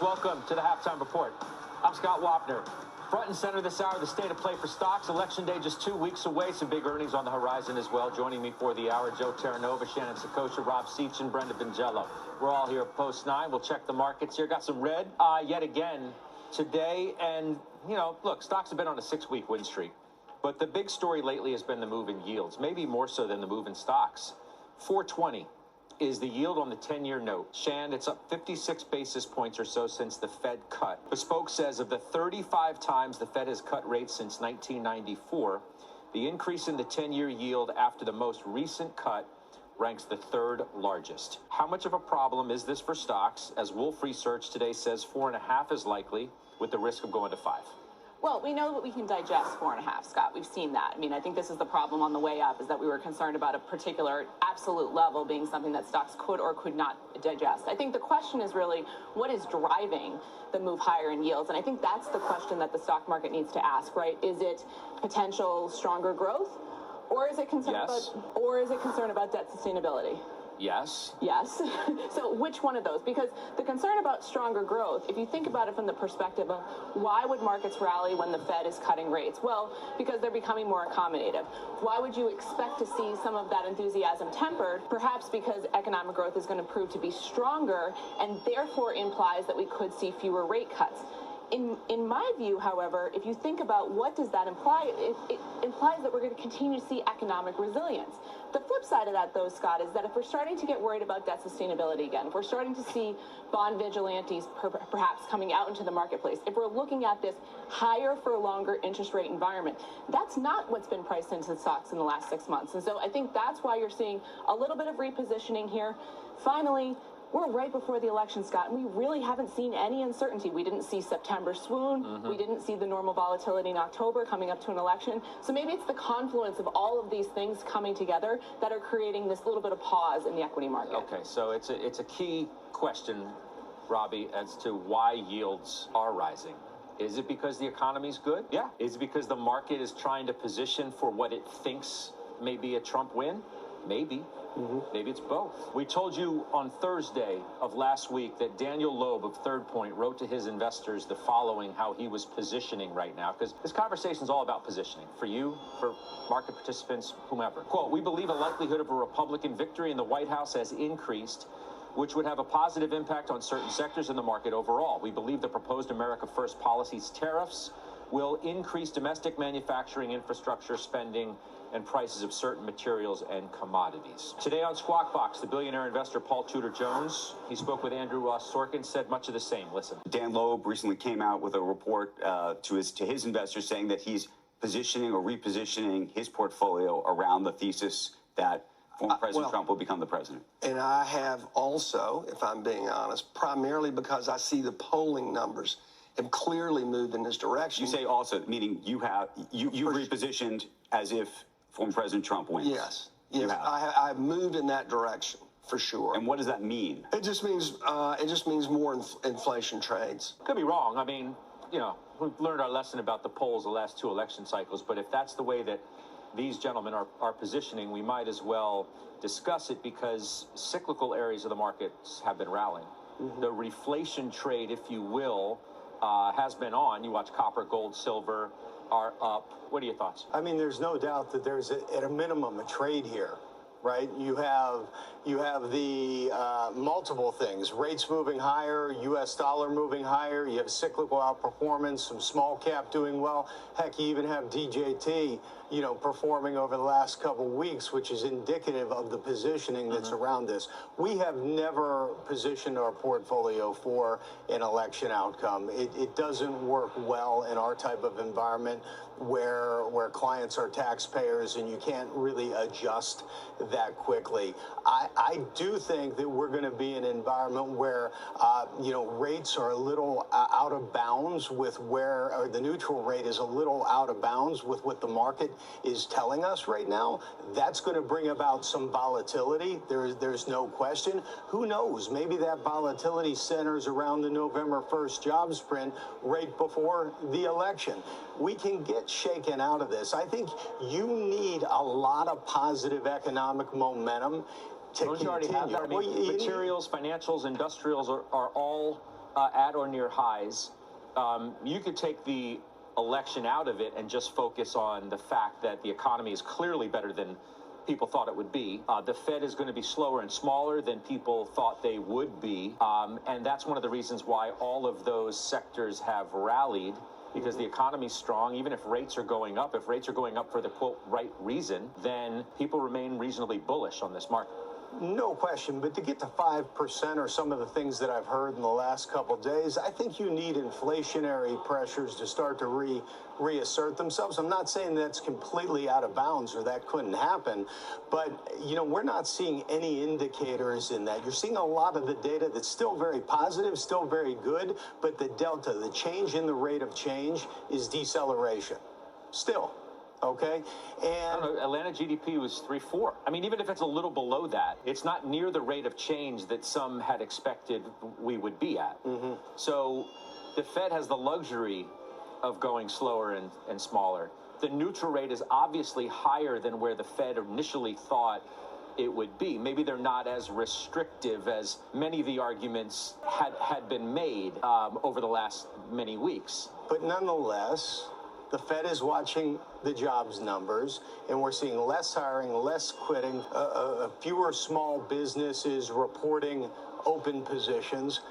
Welcome to the Halftime Report. I'm Scott Wapner. Front and center this hour, the state of play for stocks. Election day just 2 weeks away. Some big earnings on the horizon as well. Joining me for the hour, Joe Terranova, Shannon Sakosha, Rob Seachin, Brenda Vingello. We're all here at Post 9. We'll check the markets here. Got some red yet again today. And, look, stocks have been on a 6-week win streak. But the big story lately has been the move in yields, maybe more so than the move in stocks. 420 is the yield on the 10-year note. Shan, it's up 56 basis points or so since the Fed cut. Bespoke says of the 35 times the Fed has cut rates since 1994, the increase in the 10-year yield after the most recent cut ranks the third largest. How much of a problem is this for stocks? As Wolf Research today says 4.5 is likely, with the risk of going to 5. Well, we know that we can digest 4.5, Scott. We've seen that. I mean, I think this is the problem on the way up, is that we were concerned about a particular absolute level being something that stocks could or could not digest. I think the question is really, what is driving the move higher in yields? And I think that's the question that the stock market needs to ask, right? Is it potential stronger growth? Or is it concern about debt sustainability? Yes. Yes. So which one of those? Because the concern about stronger growth, if you think about it from the perspective of why would markets rally when the Fed is cutting rates? Well, because they're becoming more accommodative. Why would you expect to see some of that enthusiasm tempered? Perhaps because economic growth is going to prove to be stronger and therefore implies that we could see fewer rate cuts. In my view, however, if you think about what does that imply, it implies that we're going to continue to see economic resilience. The flip side of that, though, Scott, is that if we're starting to get worried about debt sustainability again, if we're starting to see bond vigilantes perhaps coming out into the marketplace, if we're looking at this higher for longer interest rate environment, that's not what's been priced into stocks in the last 6 months. And so I think that's why you're seeing a little bit of repositioning here. Finally, we're right before the election, Scott, and we really haven't seen any uncertainty. We didn't see September swoon. We didn't see the normal volatility in October coming up to an election. So maybe it's the confluence of all of these things coming together that are creating this little bit of pause in the equity market. Okay, so it's a key question, Robbie, as to why yields are rising. Is it because the economy's good? Yeah. Is it because the market is trying to position for what it thinks may be a Trump win? Maybe. Maybe it's both. We told you on Thursday of last week that Daniel Loeb of Third Point wrote to his investors the following, how he was positioning right now, because this conversation is all about positioning for you, for market participants, whomever. Quote, "We believe a likelihood of a Republican victory in the White House has increased, which would have a positive impact on certain sectors in the market overall. We believe the proposed America First policies tariffs will increase domestic manufacturing, infrastructure spending, and prices of certain materials and commodities." Today on Squawk Box, the billionaire investor Paul Tudor Jones, he spoke with Andrew Ross Sorkin, said much of the same. Listen. Dan Loeb recently came out with a report to his investors saying that he's positioning or repositioning his portfolio around the thesis that former President Trump will become the president. And I have also, if I'm being honest, primarily because I see the polling numbers have clearly moved in this direction. You say also, meaning you've repositioned as if former President Trump wins. Yes. I've moved in that direction for sure. And what does that mean? It just means more inflation trades. Could be wrong. I mean, we've learned our lesson about the polls the last 2 election cycles, but if that's the way that these gentlemen are positioning, we might as well discuss it, because cyclical areas of the markets have been rallying. The reflation trade, if you will, has been on. You watch copper, gold, silver are up. What are your thoughts? I mean, there's no doubt that there's at a minimum a trade here, right? You have the multiple things: rates moving higher, U.S. dollar moving higher. You have cyclical outperformance, some small cap doing well. Heck, you even have DJT, performing over the last couple of weeks, which is indicative of the positioning that's around this. We have never positioned our portfolio for an election outcome. It doesn't work well in our type of environment where clients are taxpayers and you can't really adjust that quickly. I do think that we're going to be in an environment where, rates are a little out of bounds with or the neutral rate is a little out of bounds with what the market is telling us right now. That's going to bring about some volatility. There's no question. Who knows? Maybe that volatility centers around the November 1st jobs print right before the election. We can get shaken out of this. I think you need a lot of positive economic momentum to Don't you already have that? I mean, materials, financials, industrials are all at or near highs. You could take the election out of it and just focus on the fact that the economy is clearly better than people thought it would be. The Fed is going to be slower and smaller than people thought they would be. And that's one of the reasons why all of those sectors have rallied, because the economy's strong. Even if rates are going up, if rates are going up for the, quote, right reason, then people remain reasonably bullish on this market. No question, but to get to 5% or some of the things that I've heard in the last couple of days, I think you need inflationary pressures to start to reassert themselves. I'm not saying that's completely out of bounds or that couldn't happen, but, you know, we're not seeing any indicators in that. You're seeing a lot of the data that's still very positive, still very good, but the delta, the change in the rate of change is deceleration. Still. Okay, and Atlanta GDP was 3.4. I mean, even if it's a little below that, it's not near the rate of change that some had expected we would be at. So the Fed has the luxury of going slower and smaller. The neutral rate is obviously higher than where the Fed initially thought it would be. Maybe they're not as restrictive as many of the arguments had been made over the last many weeks. But nonetheless, the Fed is watching the jobs numbers, and we're seeing less hiring, less quitting, fewer small businesses reporting open positions.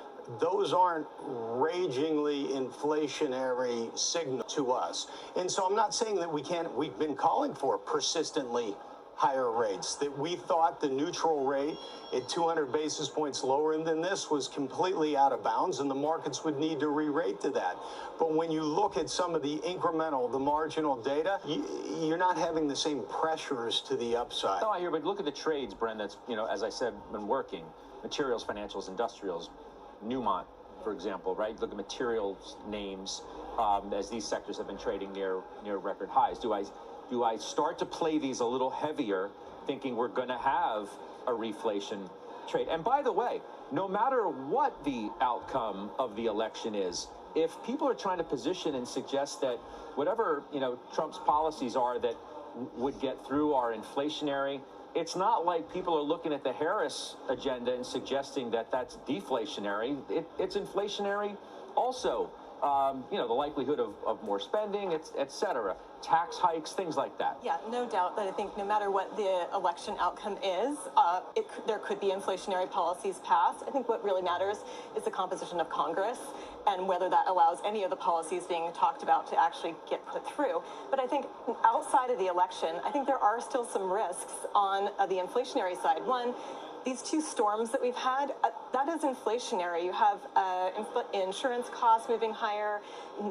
Those aren't ragingly inflationary signals to us. And so I'm not saying that we've been calling for persistently higher rates, that we thought the neutral rate at 200 basis points lower than this was completely out of bounds, and the markets would need to re-rate to that. But when you look at some of the incremental, the marginal data, you're not having the same pressures to the upside. No, I hear, but look at the trades, Bren, that's, you know, as I said, been working. Materials, financials, industrials, Newmont, for example, right? Look at materials names as these sectors have been trading near record highs. Do I start to play these a little heavier, thinking we're going to have a reflation trade? And by the way, no matter what the outcome of the election is, if people are trying to position and suggest that whatever, you know, Trump's policies are that would get through are inflationary, it's not like people are looking at the Harris agenda and suggesting that that's deflationary. It's inflationary also. You know, the likelihood of more spending, et cetera, tax hikes, things like that. Yeah, no doubt that I think no matter what the election outcome is, there could be inflationary policies passed. I think what really matters is the composition of Congress and whether that allows any of the policies being talked about to actually get put through. But I think outside of the election, I think there are still some risks on the inflationary side. One, these two storms that we've had, that is inflationary. You have insurance costs moving higher,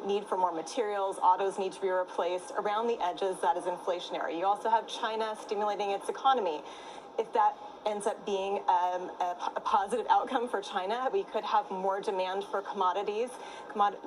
need for more materials, autos need to be replaced. Around the edges, that is inflationary. You also have China stimulating its economy. If that ends up being a positive outcome for China, we could have more demand for commodities.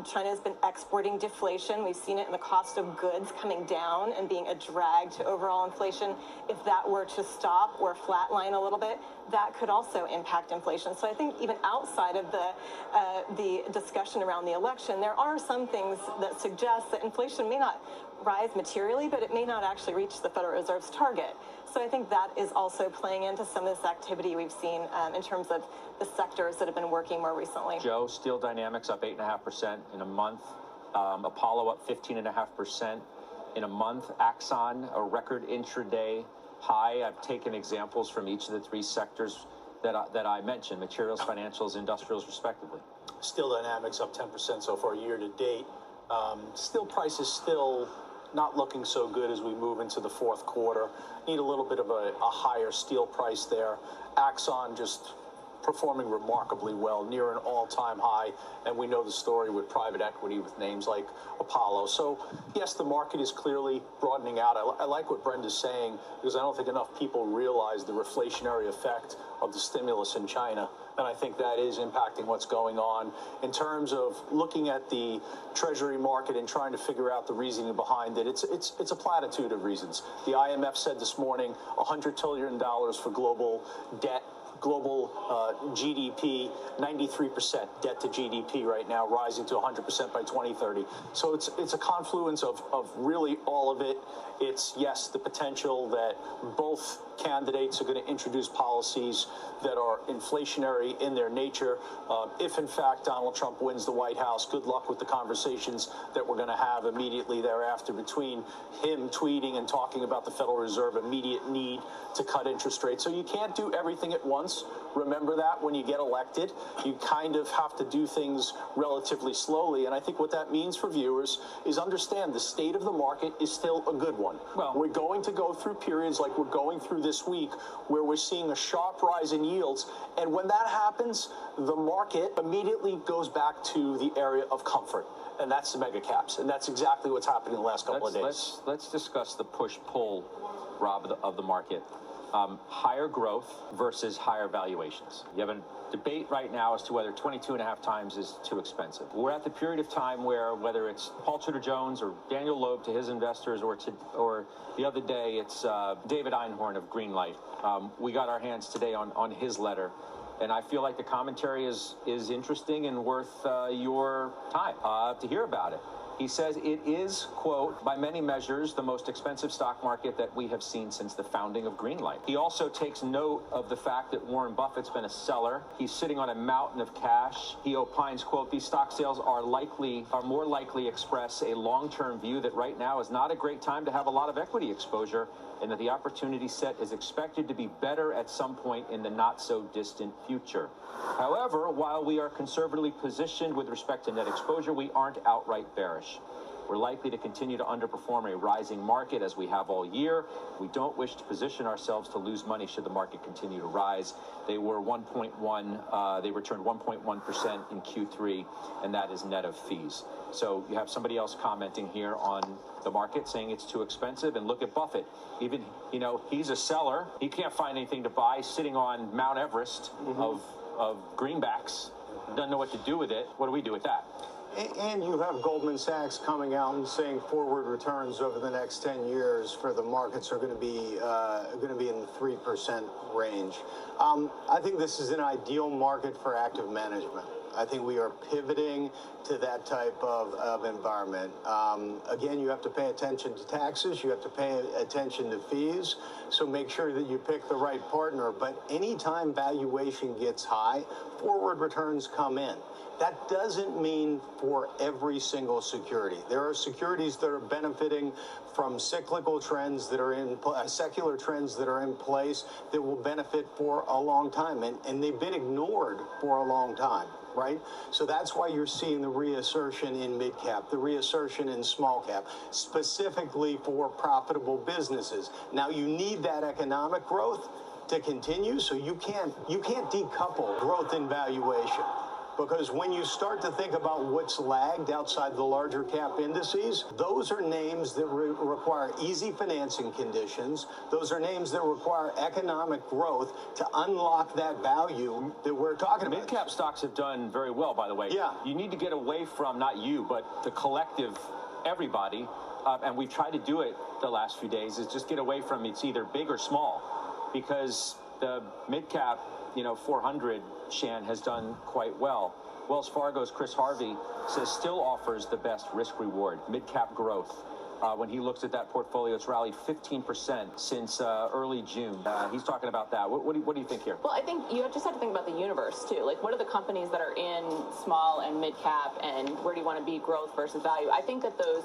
China has been exporting deflation. We've seen it in the cost of goods coming down and being a drag to overall inflation. If that were to stop or flatline a little bit, that could also impact inflation. So I think even outside of the discussion around the election, there are some things that suggest that inflation may not rise materially, but it may not actually reach the Federal Reserve's target. So I think that is also playing into some of this activity we've seen in terms of the sectors that have been working more recently. Joe, Steel Dynamics up 8.5% in a month. Apollo up 15.5% in a month. Axon, a record intraday high. I've taken examples from each of the three sectors that I mentioned, materials, financials, industrials, respectively. Steel Dynamics up 10% so far year to date. Steel prices still not looking so good as we move into the fourth quarter. Need a little bit of a higher steel price there. Axon just performing remarkably well, near an all-time high, and we know the story with private equity with names like Apollo. So, yes, the market is clearly broadening out. I like what Brenda's saying, because I don't think enough people realize the reflationary effect of the stimulus in China, and I think that is impacting what's going on. In terms of looking at the Treasury market and trying to figure out the reasoning behind it, it's a platitude of reasons. The IMF said this morning $100 trillion for global debt. Global GDP, 93% debt to GDP right now, rising to 100% by 2030. So it's a confluence of really all of it. It's, yes, the potential that both candidates are going to introduce policies that are inflationary in their nature. If, in fact, Donald Trump wins the White House, good luck with the conversations that we're going to have immediately thereafter between him tweeting and talking about the Federal Reserve immediate need to cut interest rates. So you can't do everything at once. Remember that when you get elected, you kind of have to do things relatively slowly. And I think what that means for viewers is understand the state of the market is still a good one. Well, we're going to go through periods like we're going through this week where we're seeing a sharp rise in yields. And when that happens, the market immediately goes back to the area of comfort. And that's the mega caps. And that's exactly what's happening in the last couple of days. Let's discuss the push-pull, Rob, of the market. Higher growth versus higher valuations. You have a debate right now as to whether 22.5 times is too expensive. We're at the period of time where whether it's Paul Tudor Jones or Daniel Loeb to his investors, or the other day it's David Einhorn of Greenlight. We got our hands today on his letter. And I feel like the commentary is interesting and worth your time to hear about it. He says it is, quote, by many measures, the most expensive stock market that we have seen since the founding of Greenlight. He also takes note of the fact that Warren Buffett's been a seller. He's sitting on a mountain of cash. He opines, quote, these stock sales are more likely express a long-term view that right now is not a great time to have a lot of equity exposure, and that the opportunity set is expected to be better at some point in the not-so-distant future. However, while we are conservatively positioned with respect to net exposure, we aren't outright bearish. We're likely to continue to underperform a rising market as we have all year. We don't wish to position ourselves to lose money should the market continue to rise. They were they returned 1.1% in Q3, and that is net of fees. So you have somebody else commenting here on the market saying it's too expensive. And look at Buffett. Even, he's a seller. He can't find anything to buy, sitting on Mount Everest of greenbacks. Doesn't know what to do with it. What do we do with that? And you have Goldman Sachs coming out and saying forward returns over the next 10 years for the markets are going to be in the 3% range. I think this is an ideal market for active management. I think we are pivoting to that type of environment. Again, you have to pay attention to taxes. You have to pay attention to fees. So make sure that you pick the right partner. But anytime valuation gets high, forward returns come in. That doesn't mean for every single security. There are securities that are benefiting from cyclical trends that are in secular trends that are in place that will benefit for a long time. And they've been ignored for a long time. Right? So that's why you're seeing the reassertion in mid-cap, the reassertion in small-cap, specifically for profitable businesses. Now, you need that economic growth to continue, so you can't decouple growth and valuation. Because when you start to think about what's lagged outside the larger cap indices, those are names that require easy financing conditions. Those are names that require economic growth to unlock that value that we're talking about. Mid-cap stocks have done very well, by the way. Yeah. You need to get away from, not you, but the collective, everybody, and we've tried to do it the last few days, is just get away from it's either big or small. Because the mid-cap, 400, Shan, has done quite well. Wells Fargo's Chris Harvey says still offers the best risk reward, mid-cap growth. When he looks at that portfolio, it's rallied 15% since early June. He's talking about that. What do you think here? Well, I think you just have to think about the universe, too. Like, what are the companies that are in small and mid-cap, and where do you want to be growth versus value? I think that those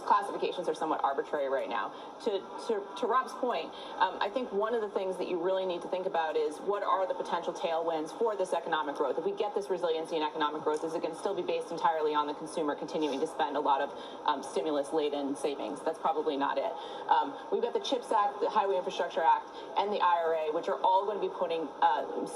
classifications are somewhat arbitrary right now. To Rob's point, I think one of the things that you really need to think about is what are the potential tailwinds for this economic growth? If we get this resiliency in economic growth, is it going to still be based entirely on the consumer continuing to spend a lot of stimulus-laden savings? That's probably not it. We've got the CHIPS Act, the Highway Infrastructure Act, and the IRA, which are all going to be putting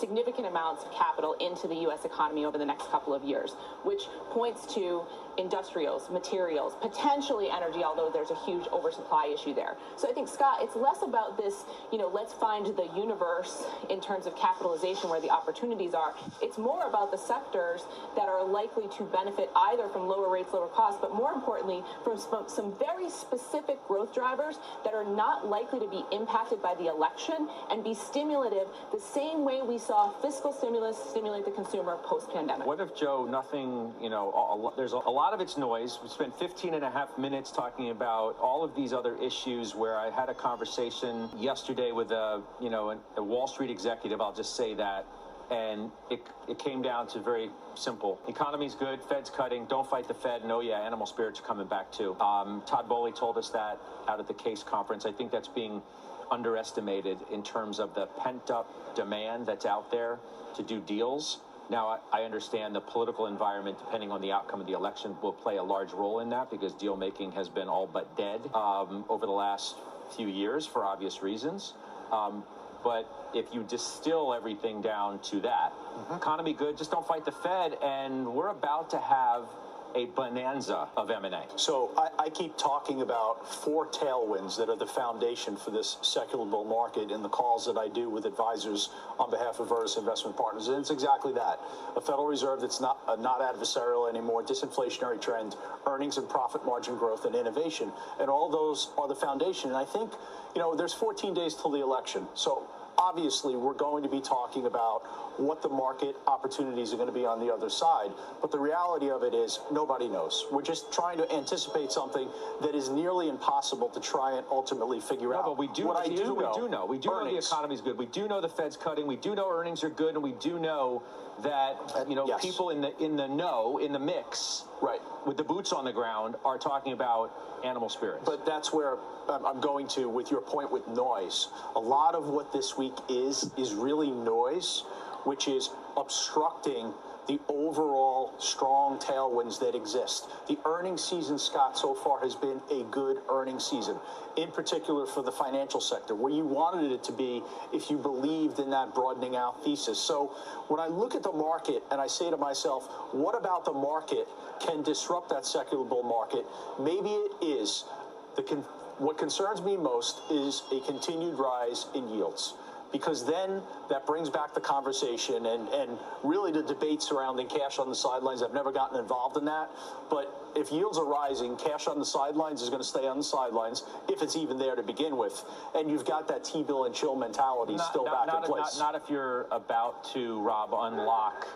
significant amounts of capital into the U.S. economy over the next couple of years, which points to industrials, materials, potentially energy, although there's a huge oversupply issue there. So I think, Scott, it's less about this, let's find the universe in terms of capitalization where the opportunities are. It's more about the sectors that are likely to benefit either from lower rates, lower costs, but more importantly, from some very specific growth drivers that are not likely to be impacted by the election and be stimulative the same way we saw fiscal stimulus stimulate the consumer post-pandemic. What if, Joe, nothing, there's a lot of it's noise. We spent 15 and a half minutes talking about all of these other issues where I had a conversation yesterday with a Wall Street executive, I'll just say that, and it came down to very simple. Economy's good, Fed's cutting, don't fight the Fed, and oh yeah, animal spirits are coming back too. Todd Bowley told us that out at the CASE conference. I think that's being underestimated in terms of the pent-up demand that's out there to do deals. Now, I understand the political environment, depending on the outcome of the election, will play a large role in that because deal-making has been all but dead over the last few years for obvious reasons. But if you distill everything down to that, economy good, just don't fight the Fed, and we're about to have a bonanza of M&A. So I keep talking about four tailwinds that are the foundation for this secular bull market in the calls that I do with advisors on behalf of Vertus Investment Partners. And it's exactly that. A Federal Reserve that's not adversarial anymore, disinflationary trend, earnings and profit margin growth, and innovation. And all those are the foundation. And I think, there's 14 days till the election. So obviously, we're going to be talking about what the market opportunities are going to be on the other side. But the reality of it is nobody knows. We're just trying to anticipate something that is nearly impossible to try and ultimately figure out. But we do know. We do know the economy's good. We do know the Fed's cutting. We do know earnings are good. And we do know that, yes. people in the mix, right, with the boots on the ground, are talking about animal spirits. But that's where I'm going to with your point with noise. A lot of what this week is really noise, which is obstructing the overall strong tailwinds that exist. The earnings season, Scott, so far has been a good earnings season, in particular for the financial sector, where you wanted it to be if you believed in that broadening out thesis. So when I look at the market and I say to myself, what about the market can disrupt that secular bull market? Maybe it is what concerns me most is a continued rise in yields. Because then that brings back the conversation and really the debate surrounding cash on the sidelines. I've never gotten involved in that. But if yields are rising, cash on the sidelines is going to stay on the sidelines, if it's even there to begin with. And you've got that T-bill and chill mentality back in place. Not if you're about to, Rob, unlock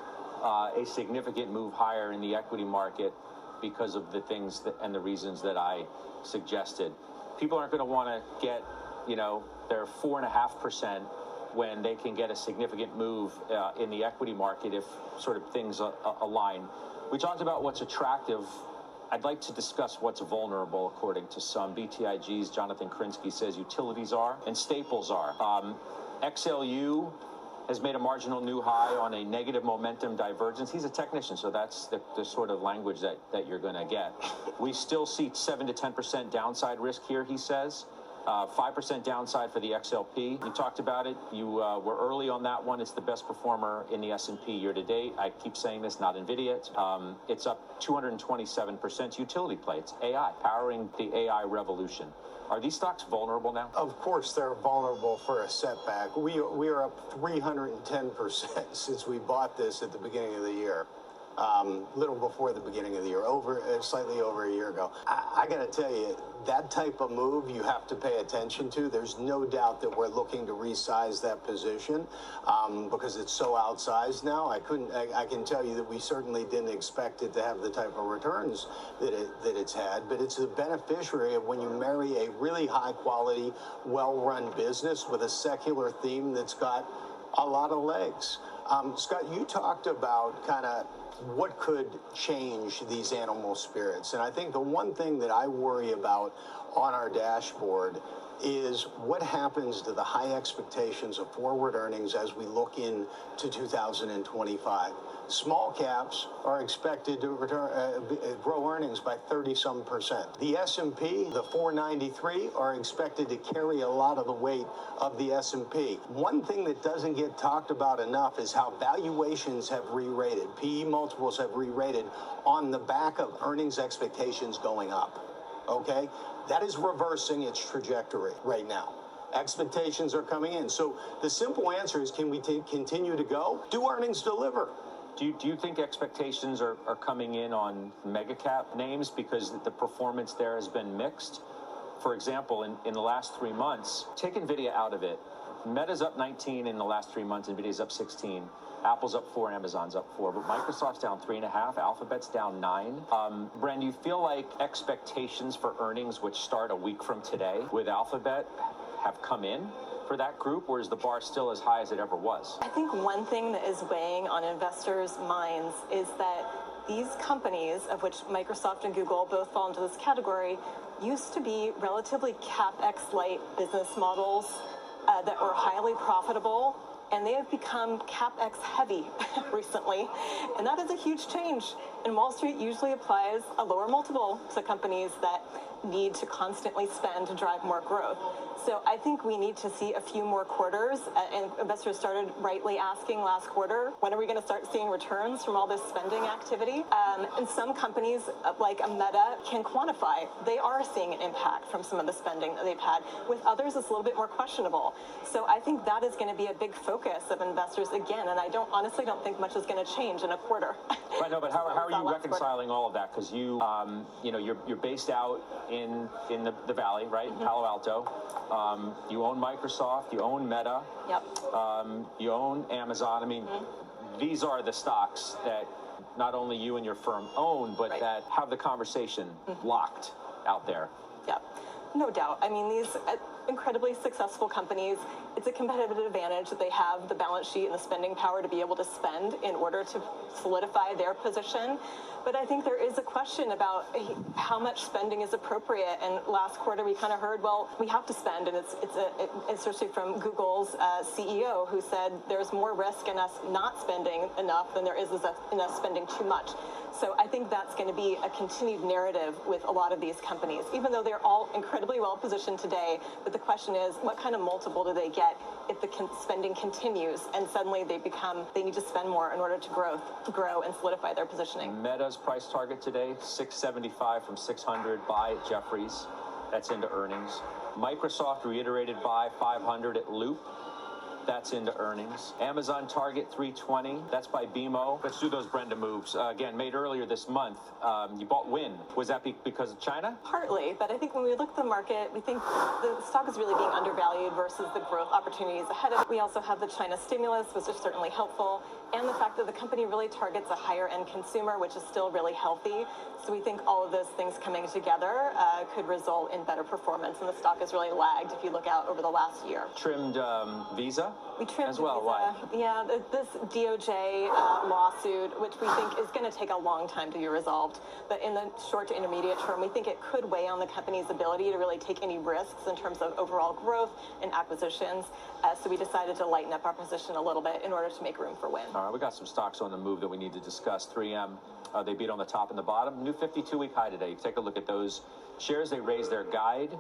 a significant move higher in the equity market because of the things and the reasons that I suggested. People aren't going to want to get, their 4.5% when they can get a significant move in the equity market if sort of things align. We talked about what's attractive. I'd like to discuss what's vulnerable, according to some. BTIG's Jonathan Krinsky says utilities are and staples are. XLU has made a marginal new high on a negative momentum divergence. He's a technician, so that's the sort of language that you're going to get. We still see 7 to 10% downside risk here, he says. 5% downside for the XLP. You talked about it. You were early on that one. It's the best performer in the S&P year to date. I keep saying this, not NVIDIA. It's up 227% utility play. It's AI, powering the AI revolution. Are these stocks vulnerable now? Of course, they're vulnerable for a setback. We are up 310% since we bought this at the beginning of the year. Little before the beginning of the year, slightly over a year ago. I got to tell you, that type of move you have to pay attention to. There's no doubt that we're looking to resize that position because it's so outsized now. I can tell you that we certainly didn't expect it to have the type of returns that it's had, but it's the beneficiary of when you marry a really high quality, well-run business with a secular theme that's got a lot of legs. Scott, you talked about kind of what could change these animal spirits. And I think the one thing that I worry about on our dashboard is what happens to the high expectations of forward earnings as we look into 2025. Small caps are expected to grow earnings by 30-some%. The S&P, the 493, are expected to carry a lot of the weight of the S&P. One thing that doesn't get talked about enough is how valuations have re-rated. PE multiples have re-rated on the back of earnings expectations going up. Okay? That is reversing its trajectory right now. Expectations are coming in. So the simple answer is, can we continue to go? Do earnings deliver? Do you think expectations are coming in on mega cap names because the performance there has been mixed? For example, in the last 3 months, take NVIDIA out of it. Meta's up 19 in the last 3 months, NVIDIA's up 16. Apple's up 4, Amazon's up 4, but Microsoft's down 3.5, Alphabet's down 9. Bren, do you feel like expectations for earnings, which start a week from today with Alphabet, have come in for that group, or is the bar still as high as it ever was? I think one thing that is weighing on investors' minds is that these companies, of which Microsoft and Google both fall into this category, used to be relatively CapEx-light business models that were highly profitable, and they have become CapEx heavy recently. And that is a huge change. And Wall Street usually applies a lower multiple to companies that need to constantly spend to drive more growth. So I think we need to see a few more quarters, and investors started rightly asking last quarter, when are we going to start seeing returns from all this spending activity? And some companies, like Meta, can quantify. They are seeing an impact from some of the spending that they've had. With others, it's a little bit more questionable. So I think that is going to be a big focus of investors again, and I honestly don't think much is going to change in a quarter. Right, no, but how are you reconciling all of that? Because you're based out in the Valley, right? Mm-hmm. Palo Alto. You own Microsoft, you own Meta, yep. You own Amazon. I mean, these are the stocks that not only you and your firm own, but that have the conversation locked out there. Yeah, no doubt. I mean, these incredibly successful companies, it's a competitive advantage that they have the balance sheet and the spending power to be able to spend in order to solidify their position. But I think there is a question about how much spending is appropriate. And last quarter, we kind of heard, well, we have to spend. And it's especially from Google's CEO, who said there's more risk in us not spending enough than there is in us spending too much. So I think that's going to be a continued narrative with a lot of these companies, even though they're all incredibly well positioned today. But the question is, what kind of multiple do they get if the spending continues and suddenly they need to spend more in order to grow and solidify their positioning? Meta's price target today, $675 from $600 by Jefferies. That's into earnings. Microsoft reiterated buy $500 at Loop. That's into earnings. Amazon target $320. That's by BMO. Let's do those Brenda moves. Again, made earlier this month. You bought Win. Was that because of China? Partly, but I think when we look at the market, we think the stock is really being undervalued versus the growth opportunities ahead of it. We also have the China stimulus, which is certainly helpful, and the fact that the company really targets a higher-end consumer, which is still really healthy. So we think all of those things coming together could result in better performance, and the stock has really lagged if you look out over the last year. Trimmed Visa? We trimmed as well. Visa. Why? Yeah, this DOJ lawsuit, which we think is going to take a long time to be resolved. But in the short to intermediate term, we think it could weigh on the company's ability to really take any risks in terms of overall growth and acquisitions. So we decided to lighten up our position a little bit in order to make room for Win. All right, we got some stocks on the move that we need to discuss. 3M, they beat on the top and the bottom. New 52-week high today. You take a look at those shares. They raised their guide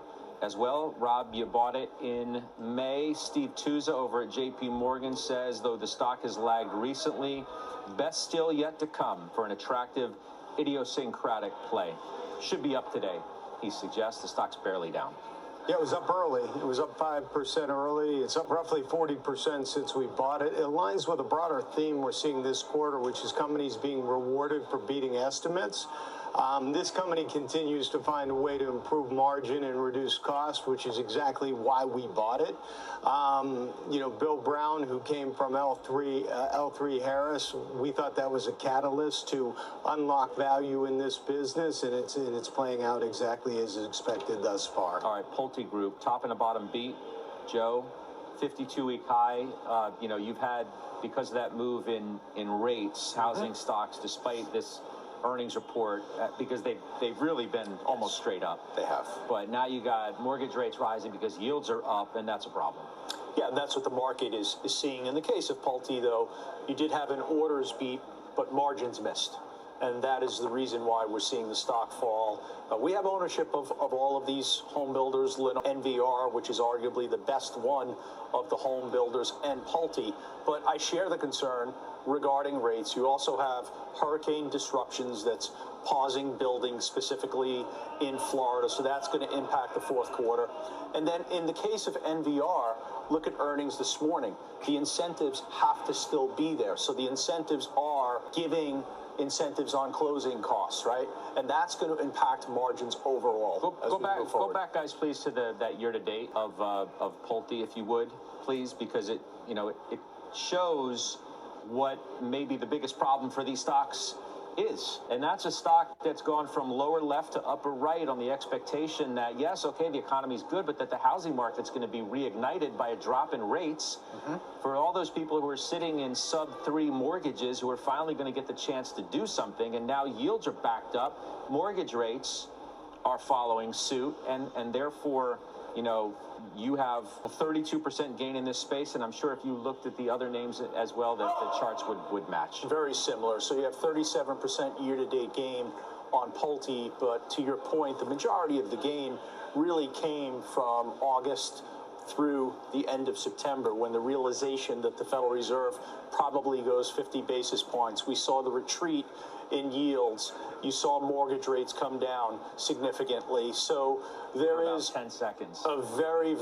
as well. Rob, you bought it in May. Steve Tusa over at JP Morgan says, though the stock has lagged recently, best still yet to come for an attractive idiosyncratic play. Should be up today, he suggests. The stock's barely down. Yeah, it was up early. It was up 5% early. It's up roughly 40% since we bought it. It aligns with a broader theme we're seeing this quarter, which is companies being rewarded for beating estimates. This company continues to find a way to improve margin and reduce cost, which is exactly why we bought it. Bill Brown, who came from L3 Harris, we thought that was a catalyst to unlock value in this business, and it's playing out exactly as expected thus far. All right, Pulte Group, top and the bottom beat. Joe, 52-week high. You've had, because of that move in rates, housing stocks, despite this earnings report, because they've really been almost straight up. They have. But now you got mortgage rates rising because yields are up, and that's a problem. Yeah, that's what the market is seeing. In the case of Pulte, though, you did have an orders beat, but margins missed. And that is the reason why we're seeing the stock fall. We have ownership of all of these home builders, NVR, which is arguably the best one of the home builders, and Pulte. But I share the concern regarding rates. You also have hurricane disruptions that's pausing building, specifically in Florida. So that's going to impact the fourth quarter. And then in the case of NVR, look at earnings this morning. The incentives have to still be there. So the incentives are giving incentives on closing costs, right? And that's going to impact margins overall. Go back, guys, please, to that year to date of Pulte, if you would, please, because it shows what maybe the biggest problem for these stocks is. And that's a stock that's gone from lower left to upper right on the expectation that, yes, okay, the economy's good, but that the housing market's going to be reignited by a drop in rates. For all those people who are sitting in sub-3 mortgages who are finally going to get the chance to do something, and now yields are backed up, mortgage rates are following suit, and therefore, you have a 32% gain in this space, and I'm sure if you looked at the other names as well, that the charts would match. Very similar. So you have 37% year-to-date gain on Pulte, but to your point, the majority of the gain really came from August through the end of September, when the realization that the Federal Reserve probably goes 50 basis points. We saw the retreat in yields. You saw mortgage rates come down significantly. So there is 10 seconds. A very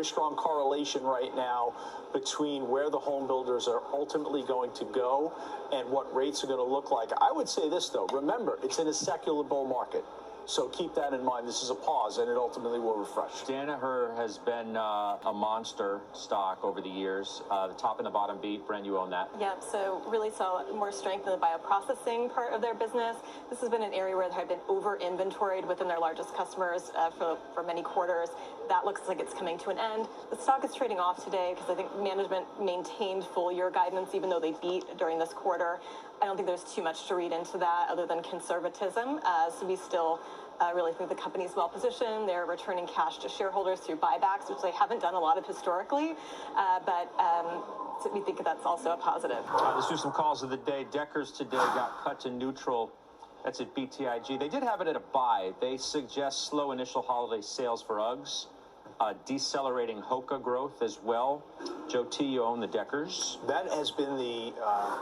strong correlation right now between where the home builders are ultimately going to go and what rates are going to look like. I would say this, though. Remember, it's in a secular bull market. So keep that in mind. This is a pause, and it ultimately will refresh. Danaher has been a monster stock over the years. The top and the bottom beat. Bren, you own that. Yeah, so really saw more strength in the bioprocessing part of their business. This has been an area where they have been over-inventoried within their largest customers for many quarters. That looks like it's coming to an end. The stock is trading off today because I think management maintained full-year guidance, even though they beat during this quarter. I don't think there's too much to read into that other than conservatism. So we still really think the company's well positioned. They're returning cash to shareholders through buybacks, which they haven't done a lot of historically. So we think that's also a positive. Let's do some calls of the day. Deckers today got cut to neutral. That's at BTIG. They did have it at a buy. They suggest slow initial holiday sales for UGGs. Decelerating Hoka growth as well. Joe T, you own the Deckers. That has been the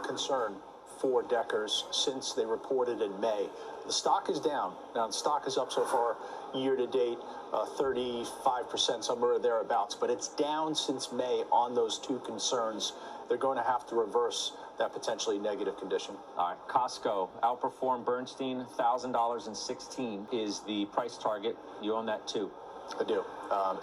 concern for Deckers since they reported in May. The stock is down. Now, the stock is up so far year to date, 35%, somewhere thereabouts, but it's down since May on those two concerns. They're going to have to reverse that potentially negative condition. All right, Costco outperformed Bernstein. $1,000.16 is the price target. You own that too. I do.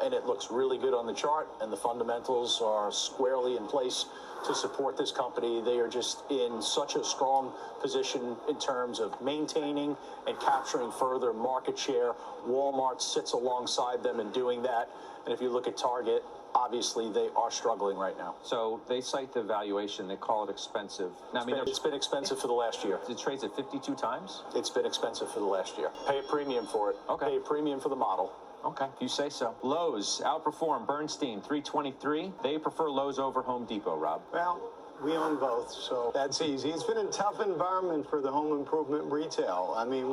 And it looks really good on the chart, and the fundamentals are squarely in place to support this company. They are just in such a strong position in terms of maintaining and capturing further market share. Walmart sits alongside them in doing that. And if you look at Target, obviously they are struggling right now. So they cite the valuation. They call it expensive. Now, It's been expensive for the last year. It trades at 52 times? It's been expensive for the last year. Pay a premium for it. Okay. Pay a premium for the model. Okay, if you say so. Lowe's outperformed Bernstein, 323. They prefer Lowe's over Home Depot, Rob. Well, we own both, so that's easy. It's been a tough environment for the home improvement retail. I mean,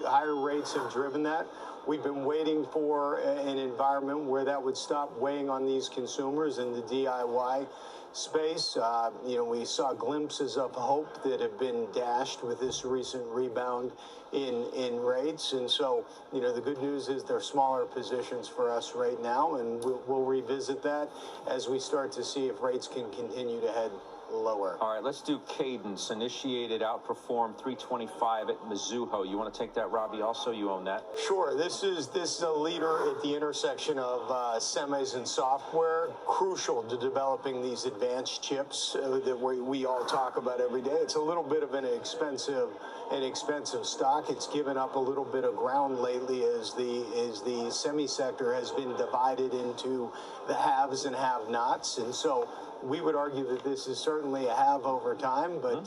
higher rates have driven that. We've been waiting for an environment where that would stop weighing on these consumers in the DIY space. We saw glimpses of hope that have been dashed with this recent rebound in rates. And so, the good news is they're smaller positions for us right now, and we'll revisit that as we start to see if rates can continue to head lower. All right, let's do Cadence. Initiated outperformed 325 at Mizuho. You want to take that, Robbie? Also, you own that. Sure. This is a leader at the intersection of semis and software, crucial to developing these advanced chips that we all talk about every day. It's a little bit of an expensive stock. It's given up a little bit of ground lately as the semi sector has been divided into the haves and have-nots, and so we would argue that this is certainly a have over time, but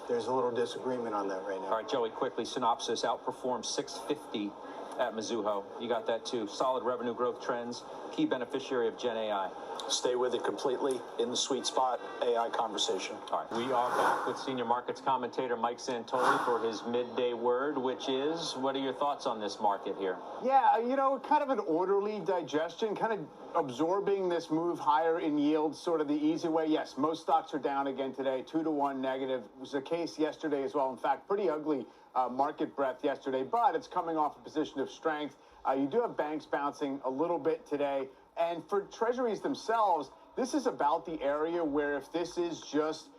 there's a little disagreement on that right now. All right, Joey, quickly, synopsis, outperformed 650 at Mizuho. You got that too. Solid revenue growth trends, key beneficiary of Gen AI. Stay with it completely in the sweet spot, AI conversation. All right, we are back with senior markets commentator Mike Santoli for his midday word, which is, what are your thoughts on this market here? Yeah, kind of an orderly digestion, kind of absorbing this move higher in yields sort of the easy way. Yes, most stocks are down again today, 2-1 negative. It was the case yesterday as well. In fact, pretty ugly market breadth yesterday, but it's coming off a position of strength. You do have banks bouncing a little bit today. And for treasuries themselves, this is about the area where if this is just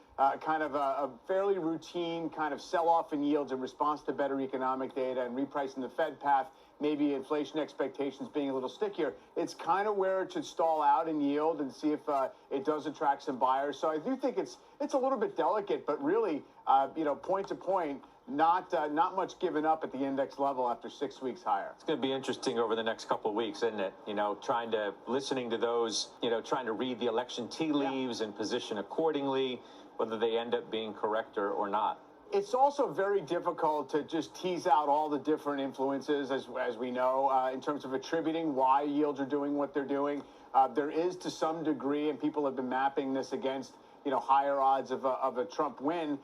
kind of a fairly routine kind of sell-off in yields in response to better economic data and repricing the Fed path, maybe inflation expectations being a little stickier. It's kind of where it should stall out in yield and see if it does attract some buyers. So I do think it's a little bit delicate, but really, point to point, not much given up at the index level after 6 weeks higher. It's going to be interesting over the next couple of weeks, isn't it? Listening to those, trying to read the election tea leaves and position accordingly, whether they end up being correct or not. It's also very difficult to just tease out all the different influences, as we know, in terms of attributing why yields are doing what they're doing. There is, to some degree, and people have been mapping this against higher odds of a Trump win.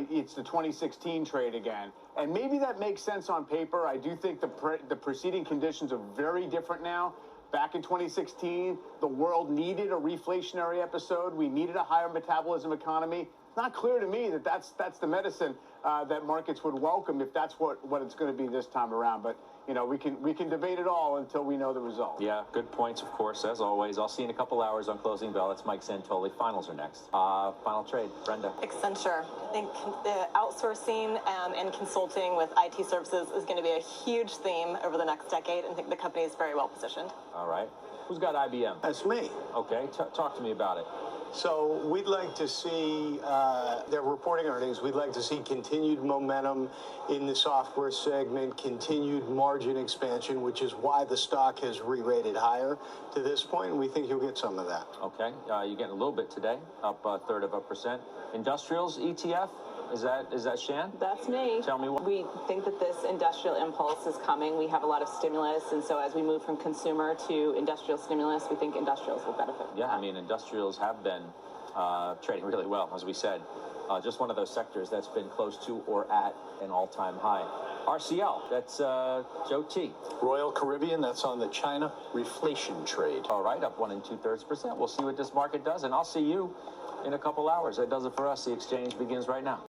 It's the 2016 trade again. And maybe that makes sense on paper. I do think the preceding conditions are very different now. Back in 2016, the world needed a reflationary episode. We needed a higher metabolism economy. It's not clear to me that that's the medicine that markets would welcome if that's what it's going to be this time around. But we can debate it all until we know the result. Yeah, good points, of course, as always. I'll see you in a couple hours on Closing Bell. It's Mike Santoli. Finals are next. Final trade, Brenda. Accenture. I think the outsourcing and consulting with IT services is going to be a huge theme over the next decade, and I think the company is very well positioned. All right. Who's got IBM? That's me. Okay, talk to me about it. So we'd like to see, they're reporting earnings, we'd like to see continued momentum in the software segment, continued margin expansion, which is why the stock has re-rated higher to this point, and we think you'll get some of that. Okay, you're getting a little bit today, up 0.33%. Industrials, ETF, is that Shan? That's me. Tell me what. We think that this industrial impulse is coming. We have a lot of stimulus, and so as we move from consumer to industrial stimulus, we think industrials will benefit. Yeah, I mean, industrials have been trading really well, as we said. Just one of those sectors that's been close to or at an all-time high. RCL, that's Joe T. Royal Caribbean, that's on the China reflation trade. All right, up 1 2/3%. We'll see what this market does, and I'll see you in a couple hours. That does it for us. The exchange begins right now.